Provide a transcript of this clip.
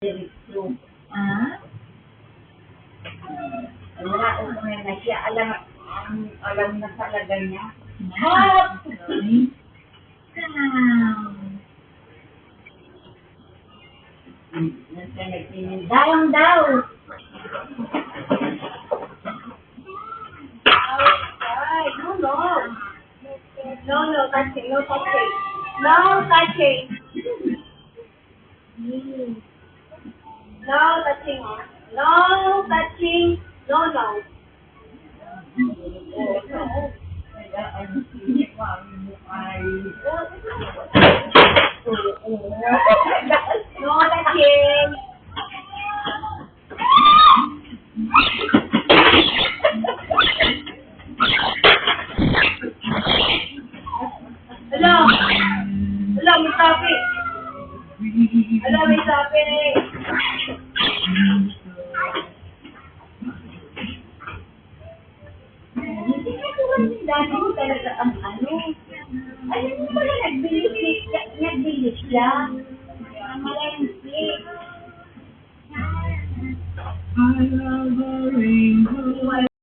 Direkto. Ah? Wala ko na siya. Alam na talaga niya. Hop! Dayang daw. No touching. No touching. No touching. No touching. No. No touching. Hello, may sabi. Hello, may sabi. Dati mo talaga ang ano. Alam mo pala nagbilis siya. Malayang